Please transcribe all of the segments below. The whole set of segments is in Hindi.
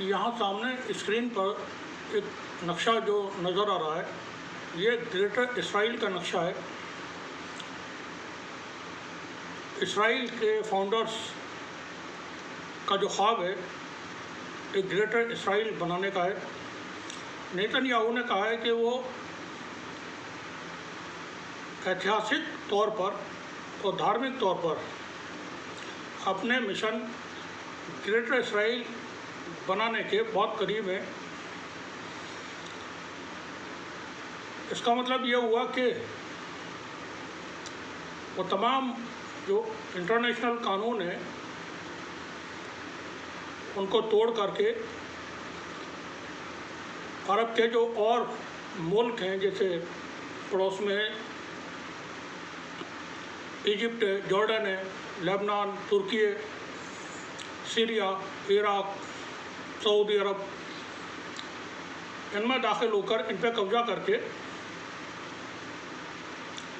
यहाँ सामने स्क्रीन पर एक नक्शा जो नज़र आ रहा है, ये ग्रेटर इसराइल का नक्शा है। इसराइल के फाउंडर्स का जो ख्वाब है एक ग्रेटर इसराइल बनाने का है। नेतन्याहू ने कहा है कि वो ऐतिहासिक तौर पर और धार्मिक तौर पर अपने मिशन ग्रेटर इसराइल बनाने के बहुत करीब है। इसका मतलब ये हुआ कि वो तमाम जो इंटरनेशनल कानून है उनको तोड़ करके अरब के जो और मुल्क हैं, जैसे पड़ोस में इजिप्ट है, जॉर्डन है, लेबनान, तुर्की है, सीरिया, इराक, सऊदी अरब, इनमें दाखिल होकर इन पर कब्जा करके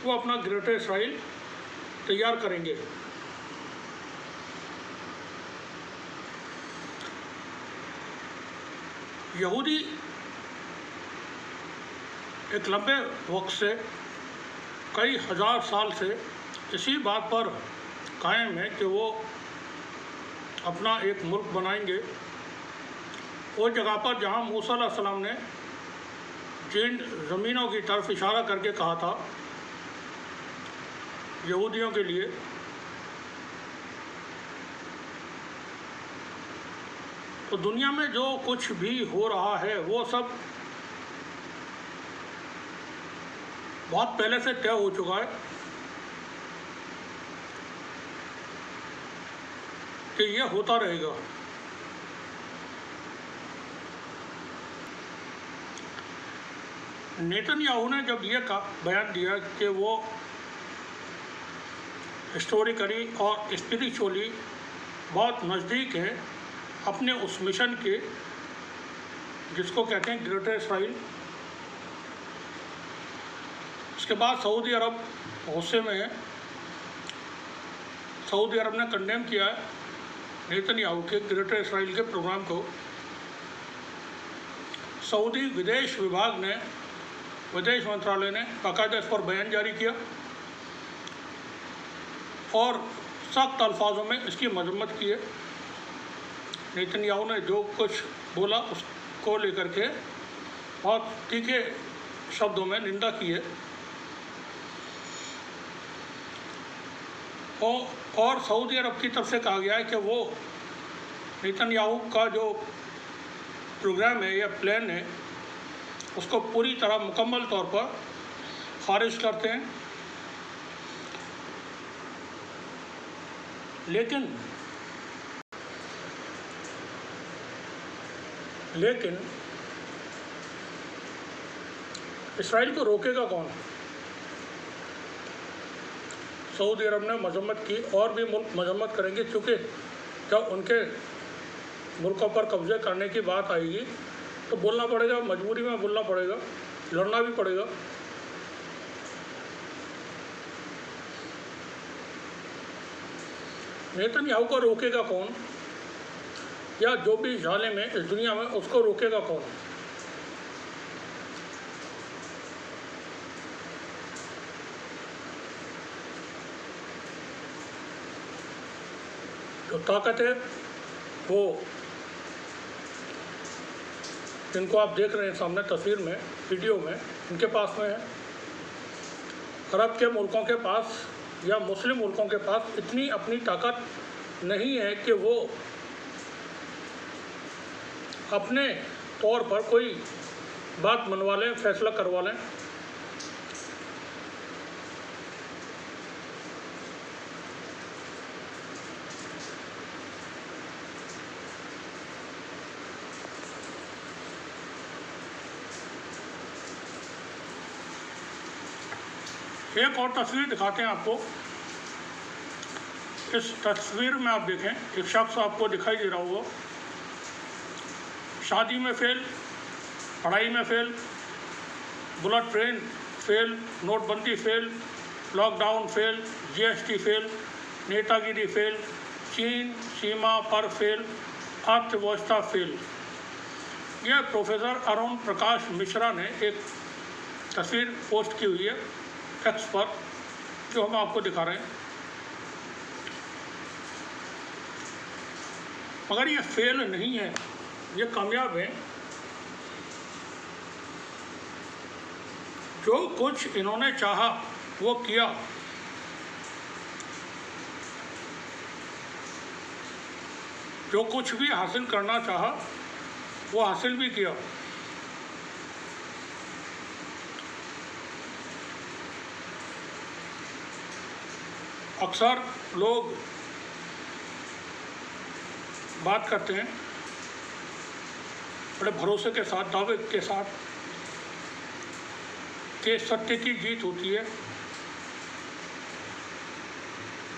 वो अपना ग्रेटर इसराइल तैयार करेंगे। यहूदी एक लंबे वक्त से, कई हज़ार साल से इसी बात पर कायम है कि वो अपना एक मुल्क बनाएंगे। वो जगह पर जहाँ मूसा अलैहिस्सलाम ने जिन ज़मीनों की तरफ इशारा करके कहा था यहूदियों के लिए, तो दुनिया में जो कुछ भी हो रहा है वो सब बहुत पहले से तय हो चुका है कि ये होता रहेगा। नेतन्याहू ने जब ये बयान दिया कि वो हिस्टोरिकली और स्पिरिचुअली बहुत नज़दीक है अपने उस मिशन के जिसको कहते हैं ग्रेटर इसराइल, उसके बाद सऊदी अरब गुस्से में है। सऊदी अरब ने कंडेम किया है नेतन्याहू के ग्रेटर इसराइल के प्रोग्राम को। सऊदी विदेश विभाग ने, विदेश मंत्रालय ने बाकायदा इस पर बयान जारी किया और सख्त अल्फाजों में इसकी मजम्मत की है। नेतन्याहू ने जो कुछ बोला उसको लेकर के बहुत तीखे शब्दों में निंदा की है। और सऊदी अरब की तरफ से कहा गया है कि वो नेतन्याहू का जो प्रोग्राम है या प्लान है उसको पूरी तरह मुकम्मल तौर पर खारिज करते हैं। लेकिन इसराइल को रोकेगा कौन? सऊदी अरब ने मजम्मत की और भी मुल्क मजम्मत करेंगे, क्योंकि जब उनके मुल्कों पर कब्जे करने की बात आएगी तो बोलना पड़ेगा, मजबूरी में बोलना पड़ेगा, लड़ना भी पड़ेगा। नेतन्याहू को रोकेगा कौन, या जो भी जालिम है इस दुनिया में उसको रोकेगा कौन? जो ताकत है वो जिनको आप देख रहे हैं सामने तस्वीर में, वीडियो में, इनके पास में है। अरब के मुल्कों के पास या मुस्लिम मुल्कों के पास इतनी अपनी ताकत नहीं है कि वो अपने तौर पर कोई बात मनवा लें, फैसला करवा लें। एक और तस्वीर दिखाते हैं आपको। इस तस्वीर में आप देखें, एक शख्स आपको दिखाई दे रहा होगा, शादी में फेल, पढ़ाई में फेल, बुलेट ट्रेन फेल, नोटबंदी fail, lockdown fail, GST fail, नेतागिरी फेल, चीन सीमा पर फेल, अर्थव्यवस्था फेल। यह प्रोफेसर अरुण प्रकाश मिश्रा ने एक तस्वीर पोस्ट की हुई है एक्स पर, जो हम आपको दिखा रहे हैं। मगर ये फेल नहीं है, ये कामयाब है। जो कुछ इन्होंने चाहा वो किया। जो कुछ भी हासिल करना चाहा वो हासिल भी किया। अक्सर लोग बात करते हैं बड़े भरोसे के साथ, दावे के साथ कि सत्य की जीत होती है।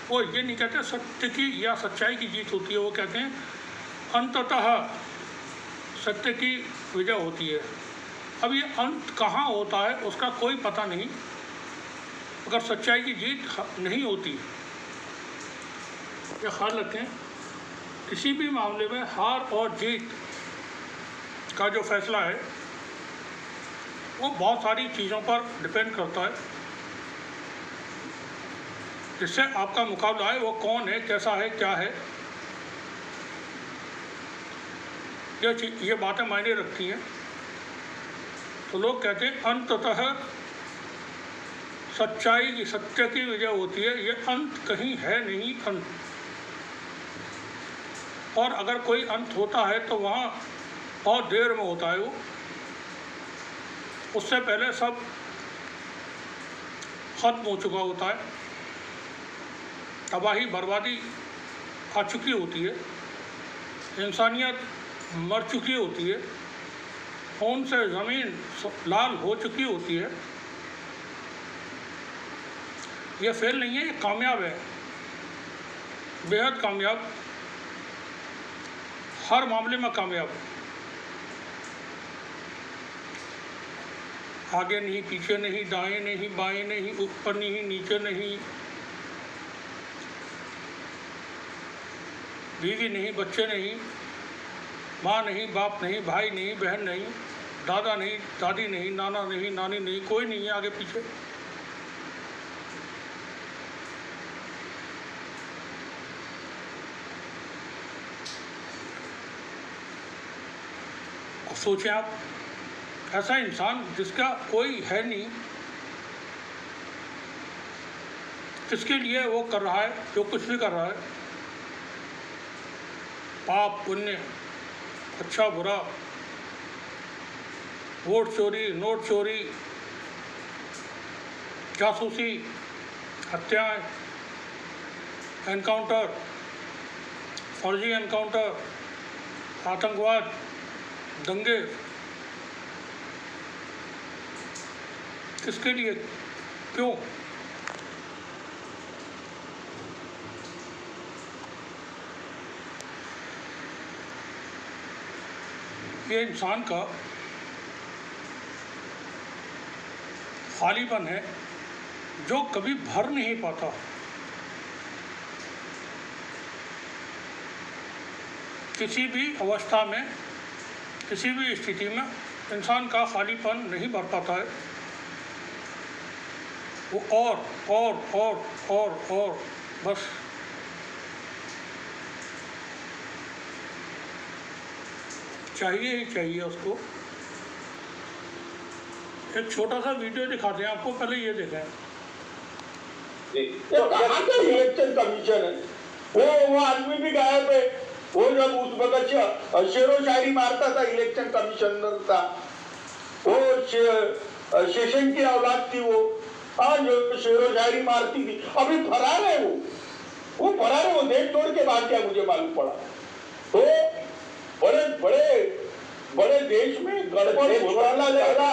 वो ये नहीं कहते सत्य की या सच्चाई की जीत होती है, वो कहते हैं अंततः सत्य की विजय होती है। अब ये अंत कहाँ होता है उसका कोई पता नहीं, अगर सच्चाई की जीत नहीं होती। ये ख्याल रखें, किसी भी मामले में हार और जीत का जो फैसला है वो बहुत सारी चीज़ों पर डिपेंड करता है। जिससे आपका मुकाबला है वो कौन है, कैसा है, क्या है, ये बातें मायने रखती हैं। तो लोग कहते हैं अंततः सच्चाई की, सत्य की विजय होती है। ये अंत कहीं है नहीं अंत, और अगर कोई अंत होता है तो वहाँ बहुत देर में होता है वो, उससे पहले सब खत्म हो चुका होता है, तबाही बर्बादी आ चुकी होती है, इंसानियत मर चुकी होती है, खून से ज़मीन लाल हो चुकी होती है। ये फेल नहीं है, ये कामयाब है, बेहद कामयाब, हर मामले में कामयाब। आगे नहीं, पीछे नहीं, दाएं नहीं, बाएं नहीं, ऊपर नहीं, नीचे नहीं, बीवी नहीं, बच्चे नहीं, माँ नहीं, बाप नहीं, भाई नहीं, बहन नहीं, दादा नहीं, दादी नहीं, नाना नहीं, नानी नहीं, कोई नहीं है आगे पीछे। सोचें आप, ऐसा इंसान जिसका कोई है नहीं, किसके लिए वो कर रहा है जो कुछ भी कर रहा है, पाप पुण्य, अच्छा बुरा, वोट चोरी, नोट चोरी, जासूसी, हत्याएं, एनकाउंटर, फर्जी एनकाउंटर, आतंकवाद, दंगे, किसके लिए, क्यों? ये इंसान का खालीपन है जो कभी भर नहीं पाता। किसी भी अवस्था में, किसी भी स्थिति में इंसान का खालीपन नहीं भर पाता है। वो और बस चाहिए ही चाहिए उसको। एक छोटा सा वीडियो दिखाते हैं आपको, पहले ये देखें। तो कहाँ का इलेक्शन कमीशन है? वो आदमी भी गायब है। वो जब उस वक्त शेरो शायरी मारता था इलेक्शन कमिश्नर था, वो शेषन की औलाद थी वो, हाँ, जो शेरो शायरी मारती थी, अभी फरार है वो फरार है, वो देश छोड़ के भाग गया, मुझे मालूम पड़ा। तो बड़े देश में गड़बड़ घोटाला ज्यादा।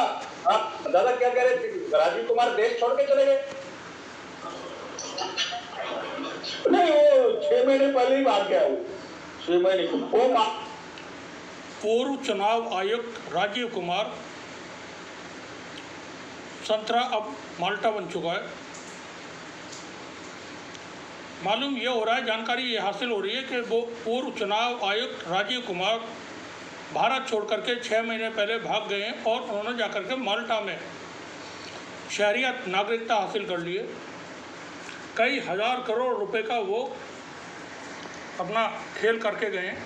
दादा क्या कह रहे थे? राजीव कुमार देश छोड़ के चले गए? नहीं, वो 6 महीने पहले ही भाग गया, वो 6 महीने। वो पूर्व चुनाव आयुक्त राजीव कुमार संतरा अब माल्टा बन चुका है। मालूम ये हो रहा है, जानकारी ये हासिल हो रही है कि वो पूर्व चुनाव आयुक्त राजीव कुमार भारत छोड़ करके 6 महीने पहले भाग गए हैं और उन्होंने जाकर के माल्टा में शहरियत नागरिकता हासिल कर ली है। कई हज़ार करोड़ रुपए का वो अपना खेल करके गए हैं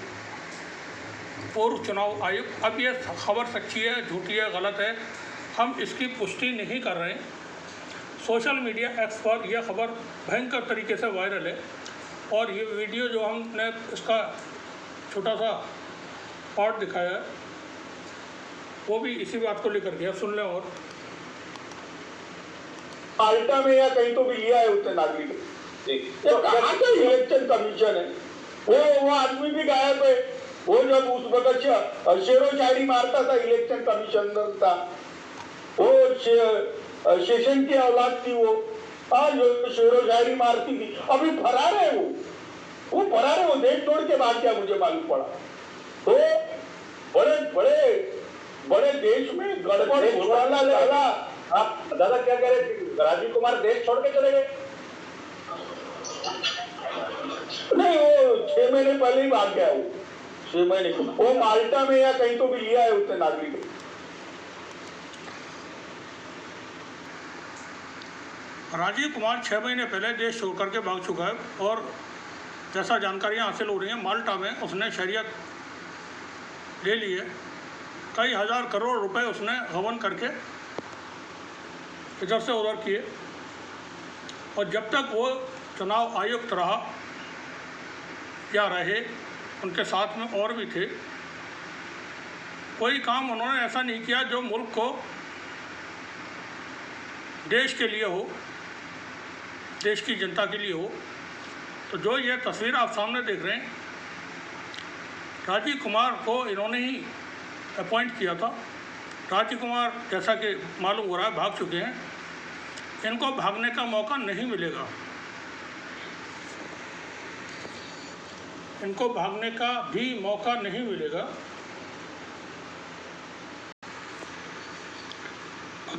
पूर्व चुनाव आयुक्त। अब ये खबर सच्ची है, झूठी है, गलत है, हम इसकी पुष्टि नहीं कर रहे हैं। सोशल मीडिया एक्स पर यह खबर भयंकर तरीके से वायरल है और ये वीडियो जो हमने इसका छोटा सा पार्ट दिखाया है वो भी इसी बात को लेकर के, सुन लें। और माल्टा में या कहीं तो भी लिया है उसने नागरिक। तो कहाँ का इलेक्शन कमीशन है? वो आदमी भी गायब है। वो जब उस वक्त शेरो शायरी मारता था इलेक्शन कमिश्नर था, वो सेशन की औलाद थी, वो जो शेरो शायरी मारती थी, अभी फरार है वो फरार है। वो देश छोड़ के भाग गया, मुझे मालूम पड़ा। तो बड़े बड़े बड़े देश में गड़बड़ घोटाला लगा। आप दादा क्या कह रहे थे, राजीव कुमार देश छोड़ के चले गए? नहीं, वो 6 महीने पहले ही भाग गया। वो 6 महीने वो माल्टा में या कहीं तो भी लिया है उसने नागरिक। राजीव कुमार 6 महीने पहले देश छोड़ करके भाग चुका है और जैसा जानकारियां हासिल हो रही हैं माल्टा में उसने शहरियत ले ली है। कई हज़ार करोड़ रुपए उसने गबन करके इधर से उधर किए और जब तक वो चुनाव आयुक्त रहा या रहे, उनके साथ में और भी थे, कोई काम उन्होंने ऐसा नहीं किया जो मुल्क को देश के लिए हो, देश की जनता के लिए हो। तो जो ये तस्वीर आप सामने देख रहे हैं, राजीव कुमार को इन्होंने ही अपॉइंट किया था। राजीव कुमार जैसा कि मालूम हो रहा है भाग चुके हैं, इनको भागने का मौका नहीं मिलेगा, इनको भागने का भी मौका नहीं मिलेगा।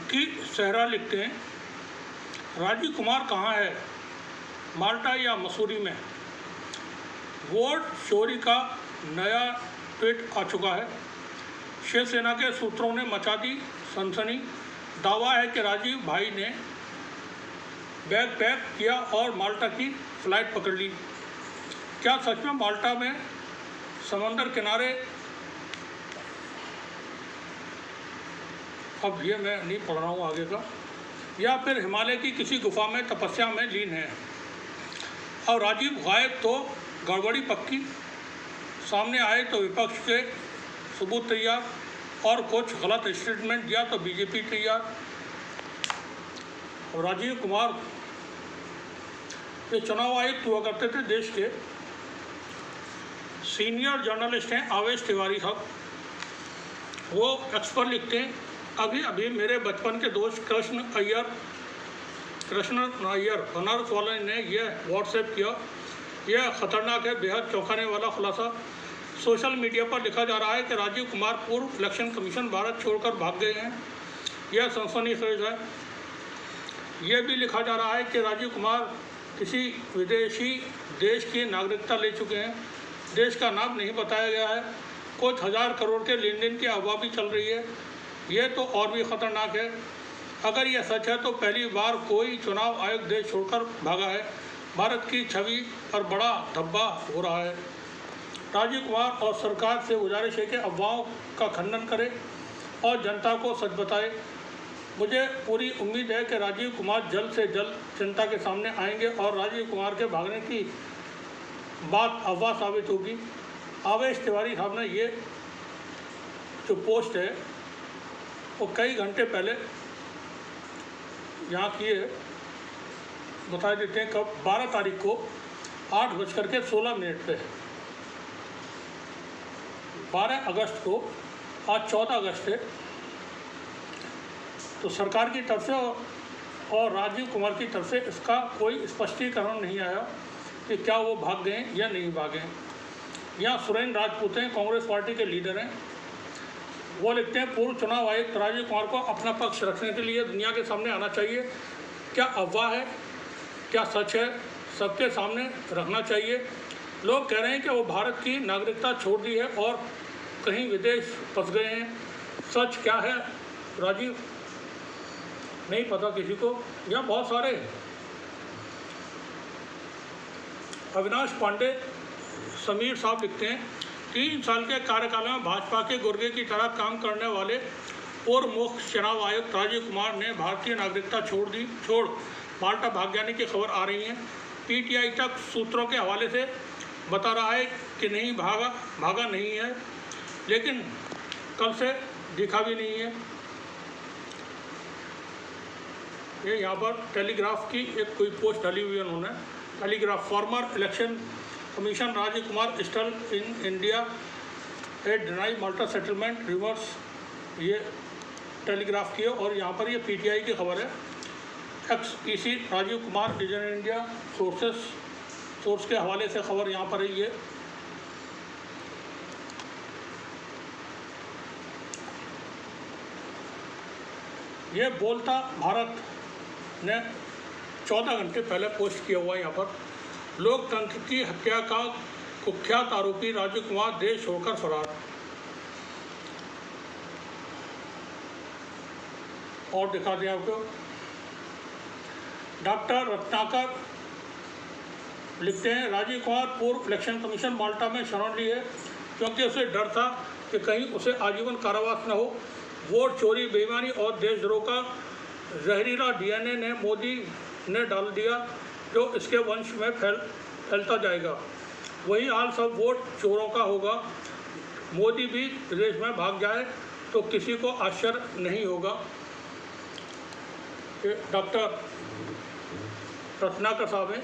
की सहरा लिखते हैं, राजीव कुमार कहाँ है, माल्टा या मसूरी में? वोट चोरी का नया ट्वीट आ चुका है। शिवसेना के सूत्रों ने मचा दी सनसनी। दावा है कि राजीव भाई ने बैग पैक किया और माल्टा की फ्लाइट पकड़ ली। क्या सच में माल्टा में समंदर किनारे, अब ये मैं नहीं पढ़ रहा हूँ आगे का, या फिर हिमालय की किसी गुफा में तपस्या में लीन है? और राजीव गायब तो गड़बड़ी पक्की। सामने आए तो विपक्ष के सबूत तैयार और कुछ गलत स्टेटमेंट दिया तो बीजेपी तैयार। और राजीव कुमार ये चुनाव आयुक्त हुआ करते थे देश के, सीनियर जर्नलिस्ट हैं आवेश तिवारी साहब। वो एक्सपर्ट लिखते हैं, अभी अभी मेरे बचपन के दोस्त कृष्ण अय्यर बनारस वाले ने यह व्हाट्सएप किया। यह खतरनाक है, बेहद चौंकाने वाला खुलासा। सोशल मीडिया पर लिखा जा रहा है कि राजीव कुमार पूर्व इलेक्शन कमीशन भारत छोड़कर भाग गए हैं। यह सनसनीखेज है। यह भी लिखा जा रहा है कि राजीव कुमार किसी विदेशी देश की नागरिकता ले चुके हैं। देश का नाम नहीं बताया गया है। कुछ हज़ार करोड़ के लेन देन की अफवाह भी चल रही है। यह तो और भी ख़तरनाक है। अगर यह सच है तो पहली बार कोई चुनाव आयुक्त देश छोड़कर भागा है। भारत की छवि पर बड़ा धब्बा हो रहा है। राजीव कुमार और सरकार से गुजारिश है कि अफवाहों का खंडन करें और जनता को सच बताए। मुझे पूरी उम्मीद है कि राजीव कुमार जल्द से जल्द जनता के सामने आएंगे और राजीव कुमार के भागने की बात अफवाह साबित होगी। आवेश तिवारी साहब ने ये जो पोस्ट है वो कई घंटे पहले यहाँ किए, बता देते हैं कब, 12 तारीख को 8:16 पे, 12 अगस्त को, आज 14 अगस्त है। तो सरकार की तरफ से और राजीव कुमार की तरफ से इसका कोई स्पष्टीकरण नहीं आया कि क्या वो भाग गए या नहीं भागे। यहाँ सुरेंद्र राजपूत हैं, कांग्रेस पार्टी के लीडर हैं। वो लिखते हैं, पूर्व चुनाव आयुक्त राजीव कुमार को अपना पक्ष रखने के लिए दुनिया के सामने आना चाहिए। क्या अफवाह है, क्या सच है, सबके सामने रखना चाहिए। लोग कह रहे हैं कि वो भारत की नागरिकता छोड़ दी है और कहीं विदेश फंस गए हैं। सच क्या है राजीव, नहीं पता किसी को, या बहुत सारे। अविनाश पांडे समीर साहब लिखते हैं 3 साल के कार्यकाल में भाजपा के गुर्गे की तरह काम करने वाले पूर्व मुख्य चुनाव आयुक्त राजीव कुमार ने भारतीय नागरिकता छोड़ माल्टा भाग जाने की खबर आ रही है। पीटीआई तक सूत्रों के हवाले से बता रहा है कि नहीं भागा नहीं है, लेकिन कल से दिखा भी नहीं है। ये यहाँ पर टेलीग्राफ की एक कोई पोस्ट डाली हुई है उन्होंने। Telegraph, former election commission Rajiv Kumar still in India at deny Malta settlement reverse, ये टेलीग्राफ की है। और यहाँ पर ये पीटीआई की खबर है। Ex EC Rajiv Kumar is in India, source के हवाले से खबर यहाँ पर है। ये बोलता भारत ने 14 घंटे पहले पोस्ट किया हुआ है। यहाँ पर लोकतंत्र की हत्या का कुख्यात आरोपी राजीव कुमार देश छोड़कर फरार। और दिखा दें आपको, डॉक्टर रत्नाकर लिखते हैं राजीव कुमार पूर्व इलेक्शन कमीशन माल्टा में शरण ली है क्योंकि उसे डर था कि कहीं उसे आजीवन कारावास न हो। वोट चोरी, बेईमानी और देशद्रोह का जहरीला डीएनए ने मोदी ने डाल दिया जो इसके वंश में फैलता जाएगा। वही हाल सब वोट चोरों का होगा। मोदी भी विदेश में भाग जाए तो किसी को आश्चर्य नहीं होगा। डॉक्टर रत्नाकर साहब हैं।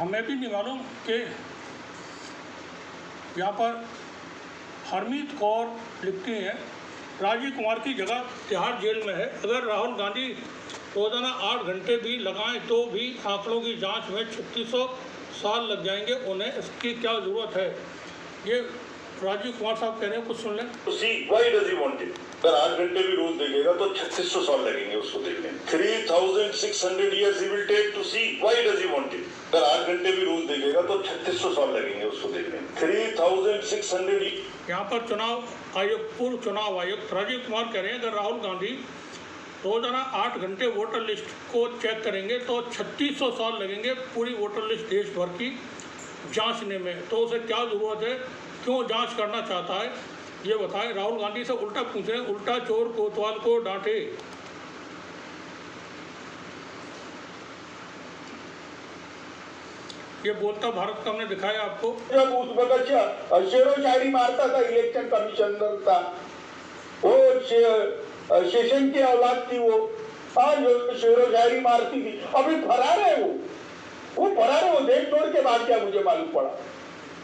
हमें भी नहीं मालूम कि यहाँ पर हरमीत कौर लिखती हैं राजीव कुमार की जगह तिहाड़ जेल में है। अगर राहुल गांधी रोजाना 8 घंटे भी लगाएं तो भी आंकड़ों की जांच में 3600 साल लग जाएंगे। उन्हें इसकी क्या ज़रूरत है, ये राजीव कुमार साहब कह रहे हैं, कुछ सुन लें। Why does he want it? अगर 8 घंटे भी रोज देखेगा तो 3600 साल लगेंगे उसको देखने। 3600 years he will take to see. Why does he want it? अगर 8 घंटे भी रोज देखेगा तो 3600 साल लगेंगे उसको देखने। 3600। यहाँ पर पूर्व चुनाव आयुक्त राजीव कुमार कह रहे हैं अगर राहुल गांधी रोजाना 8 घंटे वोटर लिस्ट को चेक करेंगे तो 3600 साल लगेंगे पूरी वोटर लिस्ट देश भर की जांचने में। तो उसे क्या ज़रूरत है, क्यों जांच करना चाहता है, ये बताएं। राहुल गांधी से उल्टा पूछें, उल्टा चोर कोतवाल को डांटे। ये बोलता भारत का हमने दिखाया आपको। जब उस वक्त शेरो शायरी मारता था इलेक्शन कमिश्नर था, वो शेषन की औलाद थी, वो जो शेरो शायरी मारती थी, अभी फरार है वो फरार है। वो देश छोड़ के बाद क्या मुझे मालूम पड़ा।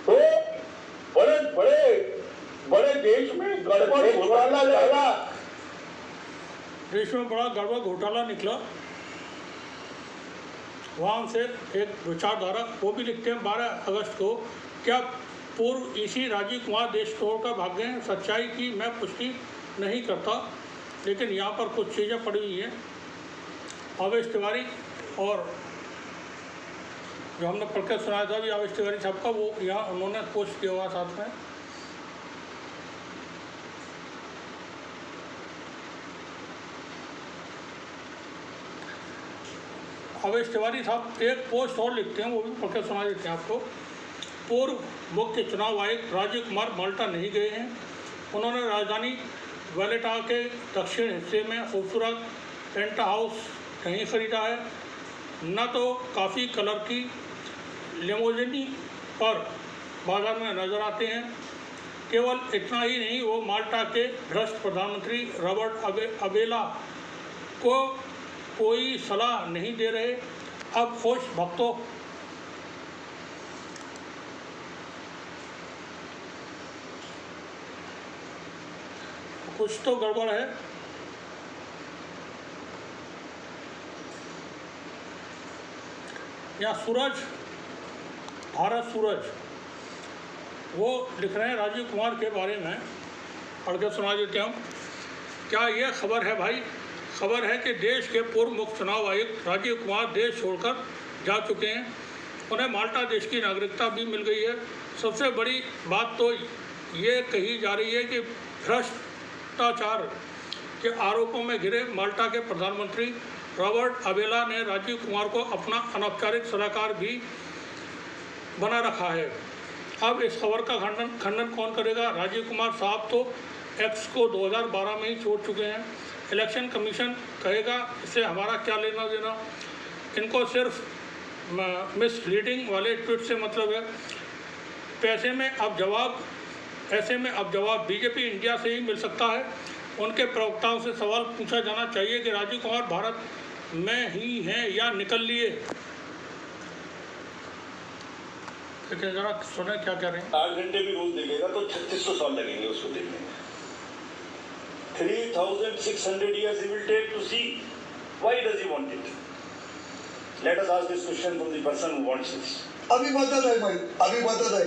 तो बड़े देश में गड़बड़ घोटाला लगा, देश में बड़ा गड़बड़ घोटाला निकला। वहाँ से एक विचारधारा वो भी लिखते हैं 12 अगस्त को, क्या पूर्व ईसी राजीव कुमार देश छोड़कर भाग गए? सच्चाई की मैं पुष्टि नहीं करता, लेकिन यहाँ पर कुछ चीज़ें पड़ी हुई हैं। आवेश तिवारी और जो हमने पढ़ के सुनाया था भी आवेश तिवारी साहब का, वो यहाँ उन्होंने पोस्ट किया हुआ साथ में। आवेश तिवारी साहब एक पोस्ट और लिखते हैं, वो भी पढ़ के सुना देते हैं आपको। पूर्व मुख्य चुनाव आयुक्त राजीव कुमार माल्टा नहीं गए हैं। उन्होंने राजधानी वेलेटा के दक्षिण हिस्से में खूबसूरत पेंट हाउस कहीं खरीदा है, न तो काफ़ी कलर की लेमोजिनी पर बाजार में नजर आते हैं। केवल इतना ही नहीं, वो माल्टा के भ्रष्ट प्रधानमंत्री रॉबर्ट अबेला को कोई सलाह नहीं दे रहे। अब खुश भक्तों, कुछ तो गड़बड़ है। या सूरज, भारत सूरज, वो लिख रहे हैं राजीव कुमार के बारे में, पढ़ के सुना देते हम। क्या ये खबर है भाई? खबर है कि देश के पूर्व मुख्य चुनाव आयुक्त राजीव कुमार देश छोड़कर जा चुके हैं। उन्हें माल्टा देश की नागरिकता भी मिल गई है। सबसे बड़ी बात तो ये कही जा रही है कि भ्रष्टाचार के आरोपों में घिरे माल्टा के प्रधानमंत्री रॉबर्ट अबेला ने राजीव कुमार को अपना अनौपचारिक सलाहकार भी बना रखा है। अब इस खबर का खंडन कौन करेगा? राजीव कुमार साहब तो एक्स को 2012 में ही छोड़ चुके हैं। इलेक्शन कमीशन कहेगा इससे हमारा क्या लेना देना, इनको सिर्फ मिसलीडिंग वाले ट्वीट से मतलब है। ऐसे में अब जवाब बीजेपी इंडिया से ही मिल सकता है। उनके प्रवक्ताओं से सवाल पूछा जाना चाहिए कि राजीव कुमार भारत में ही हैं या निकल लिए। देखिए जरा सुने क्या कह रहे हैं। 8 घंटे भी रोज देखेगा तो 3600 साल लगेंगे उसको देखने में। 3600 years he will take to see. Why does he want it? Let us ask this question from the person who wants this. अभी बता है भाई, अभी बता है।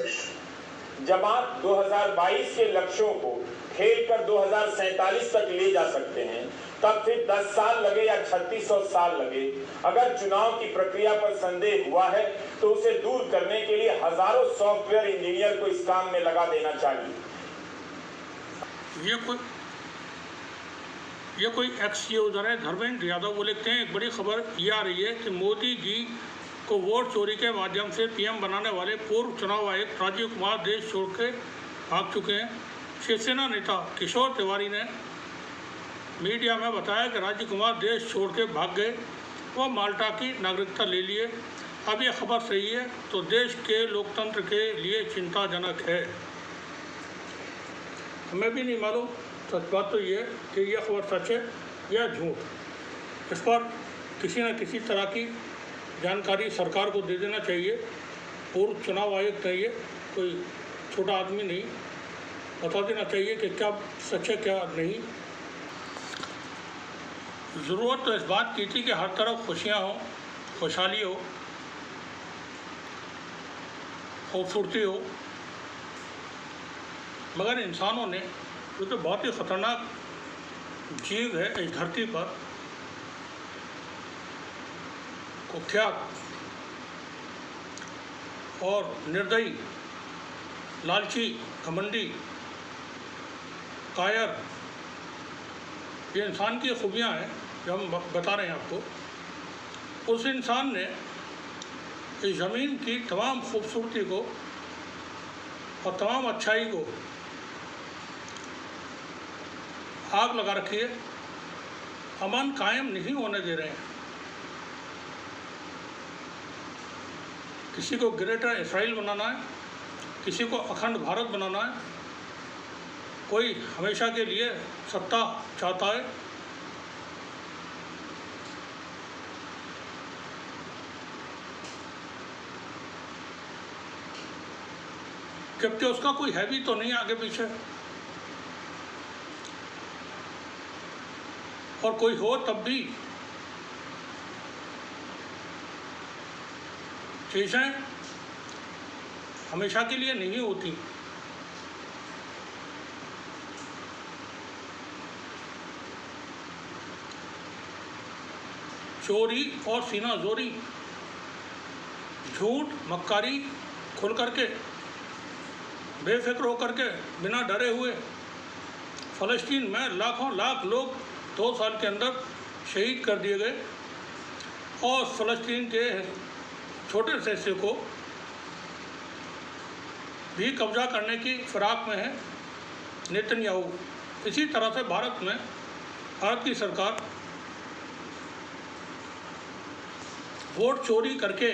जब आप 2022 के लक्ष्यों को खेलकर 2047 तक ले जा सकते हैं, तब फिर 10 साल लगे या 3600 साल लगे, अगर चुनाव की प्रक्रिया पर संदेह हुआ है तो उसे दूर करने के लिए हजारों सॉफ्टवेयर इंजीनियर को इस काम में लगा देना चाहिए। ये कोई एक्स यूजर है धर्मेंद्र यादव, वो लिखते हैं एक बड़ी खबर ये आ रही है कि मोदी जी को वोट चोरी के माध्यम से पीएम बनाने वाले पूर्व चुनाव आयुक्त राजीव कुमार देश छोड़ के भाग चुके हैं। शिवसेना नेता किशोर तिवारी ने मीडिया में बताया कि राजीव कुमार देश छोड़ के भाग गए, वो माल्टा की नागरिकता ले लिए। अब यह खबर सही है तो देश के लोकतंत्र के लिए चिंताजनक है। हमें भी नहीं मालूम, सच बात तो ये है कि यह खबर सच है या झूठ। इस पर किसी न किसी तरह की जानकारी सरकार को दे देना चाहिए। पूर्व चुनाव आयुक्त है, ये कोई छोटा आदमी नहीं, बता देना चाहिए कि क्या सच है क्या नहीं। ज़रूरत तो इस बात की थी कि हर तरफ खुशियाँ हो, खुशहाली हो, खूबसूरती हो, मगर इंसानों ने, जो तो बहुत ही ख़तरनाक जीव है इस धरती पर, कुख्यात और निर्दयी, लालची, घमंडी, कायर, ये इंसान की खूबियाँ हैं जो हम बता रहे हैं आपको। उस इंसान ने इस ज़मीन की तमाम खूबसूरती को और तमाम अच्छाई को आग लगा रखी है। अमन कायम नहीं होने दे रहे हैं। किसी को ग्रेटर इसराइल बनाना है, किसी को अखंड भारत बनाना है, कोई हमेशा के लिए सत्ता चाहता है। जबकि उसका कोई है भी तो नहीं आगे पीछे, और कोई हो तब भी चीज़ें हमेशा के लिए नहीं होती। चोरी और सीना जोरी, झूठ, मक्कारी खुल करके, बेफिक्र होकर के, बिना डरे हुए फ़लस्तीन में लाखों लाख लोग 2 साल के अंदर शहीद कर दिए गए, और फ़लस्तीन के छोटे से हिस्से को भी कब्जा करने की फिराक में है नेतन्याहू। इसी तरह से भारत में भारत की सरकार वोट चोरी करके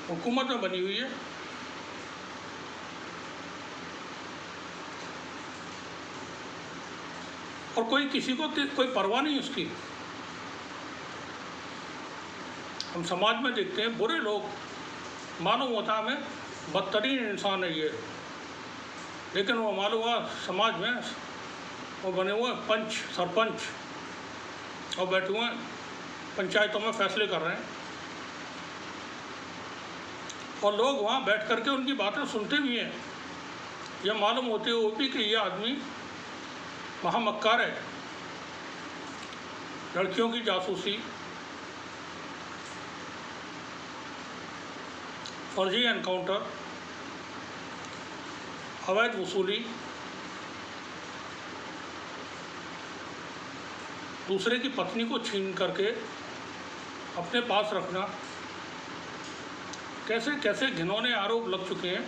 हुकूमत में बनी हुई है। और कोई किसी को कोई परवाह नहीं उसकी। हम समाज में देखते हैं बुरे लोग, मालूम होता हमें बदतरीन इंसान है ये, लेकिन वो मालूम हुआ समाज में वो बने हुए पंच, सरपंच, और बैठे हुए पंचायतों में फैसले कर रहे हैं। और लोग वहाँ बैठ करके उनकी बातें सुनते भी हैं। यह मालूम होते हुए भी कि यह आदमी महामक्कार है, लड़कियों की जासूसी, फर्जी एनकाउंटर, अवैध वसूली, दूसरे की पत्नी को छीन करके अपने पास रखना, कैसे कैसे घिनौने आरोप लग चुके हैं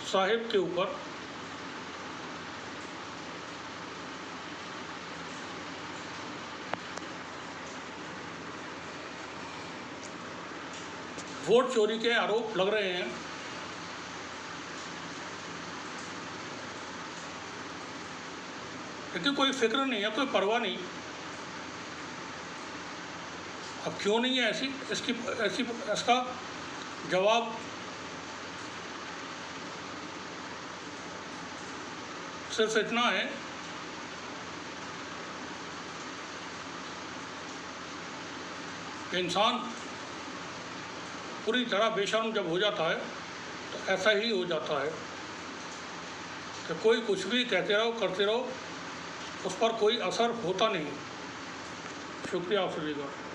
साहिब के ऊपर। वोट चोरी के आरोप लग रहे हैं। लेकिन कोई फिक्र नहीं है, कोई परवाह नहीं। अब क्यों नहीं है इसका जवाब सिर्फ इतना है कि इंसान पूरी तरह बेशर्म जब हो जाता है तो ऐसा ही हो जाता है कि कोई कुछ भी कहते रहो करते रहो, उस पर कोई असर होता नहीं। शुक्रिया अफसर।